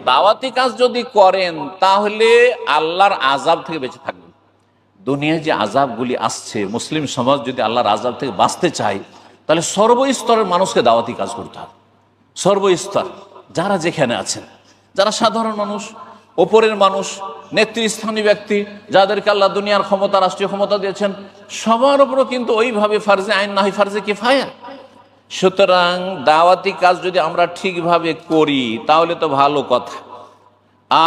দাওয়াতি কাজ যদি করেন তাহলে আল্লাহর আযাব থেকে বেঁচে থাকবেন। দুনিয়ায় যে আযাবগুলি আসছে, মুসলিম সমাজ যদি আল্লাহর আযাব থেকে বাঁচতে চায় তাহলে সর্বস্তরের মানুষকে দাওয়াতি কাজ করতে হবে। সর্বস্তর, যারা যেখানে আছেন, যারা সাধারণ মানুষ, ওপরের মানুষ, নেতৃস্থানীয় ব্যক্তি, যাদেরকে আল্লাহ দুনিয়ার ক্ষমতা, রাষ্ট্রীয় ক্ষমতা দিয়েছেন, সবার উপরও কিন্তু ওইভাবে ফার্জে আইন না হয় ফার্জে কিফায়া। সুতরাং দাওয়াতি কাজ যদি আমরা ঠিকভাবে করি তাহলে তো ভালো কথা,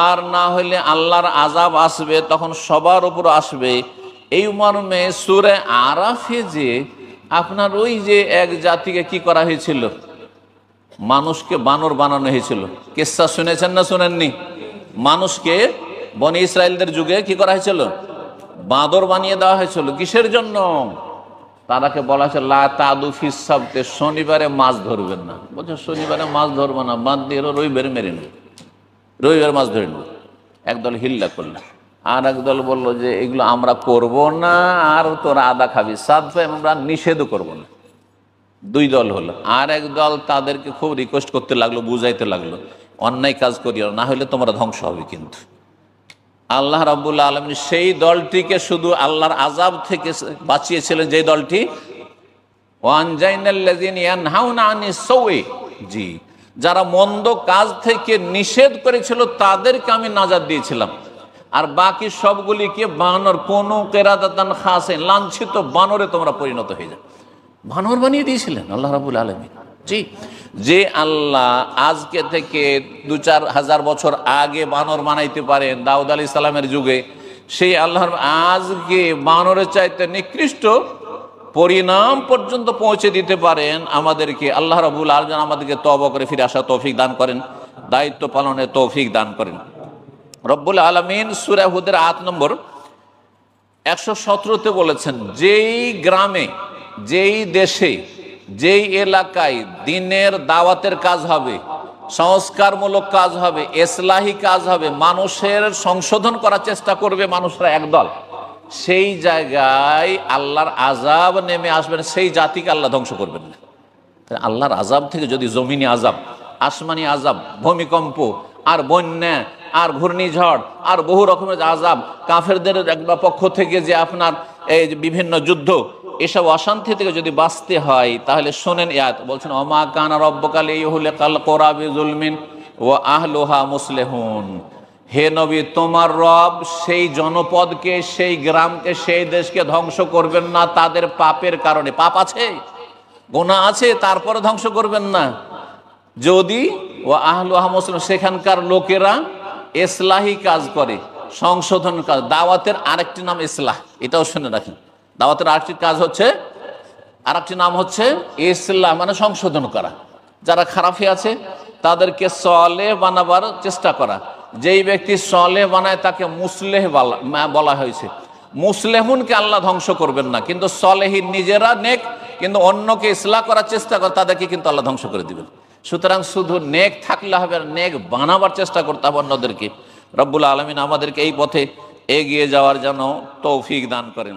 আর না হলে আল্লাহর আযাব আসবে, তখন সবার উপর আসবে। এই মর্মে সূরা আরাফে যে আপনার ওই যে এক জাতিকে কি করা হয়েছিল, মানুষকে বানর বানানো হয়েছিল, কিসসা শুনেছেন না শুনেননি? মানুষকে বনি ইসরায়েলদের যুগে কি করা হয়েছিল, বাঁদর বানিয়ে দেওয়া হয়েছিল। কিসের জন্য? তারাকে বলা হয়েছে লা তাদু ফিস সাবতে, শনিবারে মাছ ধরবেন না। বলছে শনিবারে মাছ ধরবো না, বাদ দিয়ে রবিবারে মেরে নেব, রবিবার মাছ ধরে নেব। একদল হিল্লা করলো, আর একদল বললো যে এগুলো আমরা করব না, আর তোরা আদা খাবি, সাদ আমরা নিষেধও করবো না। দুই দল হলো। আর এক দল তাদেরকে খুব রিকোয়েস্ট করতে লাগলো, বুঝাইতে লাগলো অন্যায় কাজ করিও না, হলে তোমরা ধ্বংস হবে। কিন্তু আল্লাহ রাব্বুল আলামিন সেই দলটিকে শুধু আল্লাহর আযাব থেকে বাঁচিয়েছিলেন, যে দলটি ওয়ানজাইনাল্লাযিনা ইয়ানহাউনা আনিস সাওয়ি, জি, যারা মন্দ কাজ থেকে নিষেধ করেছিল তাদেরকে আমি নাজাত দিয়েছিলাম। আর বাকি সবগুলিকে বানর, কোন কেরাদাতান খাসিন, লাঞ্ছিত বানরে তোমরা পরিণত হয়ে যাও। বানর বানিয়ে দিয়েছিলেন আল্লাহ রাব্বুল আলামিন। জি, যে আল্লাহ আজকে থেকে ২-৪ হাজার বছর আগে বানর বানাইতে পারেন দাউদ আলাইহিস সালামের যুগে, সেই আল্লাহর আজকে বানরের চাইতে নিকৃষ্ট পরিণাম পর্যন্ত পৌঁছে দিতে পারেন আমাদেরকে। আল্লাহ রাব্বুল আলামিন আমাদেরকে তওবা করে ফিরে আসার তৌফিক দান করেন, দায়িত্ব পালনের তৌফিক দান করেন। রব্বুল আলামিন সূরা হুদের ৮ নম্বর ১১৭তে বলেছেন, যেই গ্রামে, যেই দেশে, যেই এলাকায় দিনের দাওয়াতের কাজ হবে, সংস্কারমূলক কাজ হবে, ইসলাহি কাজ হবে, মানুষের সংশোধন করার চেষ্টা করবে মানুষরা একদল, সেই জায়গায় আল্লাহর আযাব নেমে আসবেন, সেই জাতিকে আল্লাহ ধ্বংস করবেন না। আল্লাহর আযাব থেকে যদি জমিনি আযাব, আসমানি আযাব, ভূমিকম্প, আর বন্যা, আর ঘূর্ণিঝড়, আর বহু রকমের আযাব, কাফেরদের পক্ষ থেকে যে আপনার এই বিভিন্ন যুদ্ধ, এসব অশান্তি থেকে যদি বাঁচতে হয় তাহলে শোনেন আয়াত বলছেন, ওমা কানা রব্বুকা লিইহলিকাল কুরা বিযুলমিন ওয়া আহলুহা মুসলিহুন। হে নবী, তোমার রব সেই জনপদকে, সেই গ্রামকে, সেই দেশকে ধ্বংস করবেন না তাদের পাপের কারণে। পাপ আছে, গুনাহ আছে, তারপরে ধ্বংস করবেন না যদি ওয়া আহলুহা মুসলিহুন, সেখানকার লোকেরা ইসলাহি কাজ করে, সংশোধন কাজ। দাওয়াতের আরেকটি নাম ইসলাহ, এটাও শুনে রাখেন। দাওয়াতের আরেকটি কাজ হচ্ছে, আরেকটি নাম হচ্ছে ইসলাহ, মানে সংশোধন করা। যারা খারাপি আছে তাদেরকে সলেহ বানাবার চেষ্টা করা। যেই ব্যক্তি সলেহ বানায় তাকে মুসলেহ বলা হয়েছে। মুসলেহুনকে আল্লাহ ধ্বংস করবেন না, কিন্তু সলেহীন নিজেরা নেক কিন্তু অন্যকে ইসলাহ করার চেষ্টা করে, তাদেরকে কিন্তু আল্লাহ ধ্বংস করে দিবেন। সুতরাং শুধু নেক থাকলে হবে, নেক বানাবার চেষ্টা করতে হবে অন্যদেরকে। রব্বুল আলামিন আমাদেরকে এই পথে এগিয়ে যাওয়ার জন্য তৌফিক দান করেন।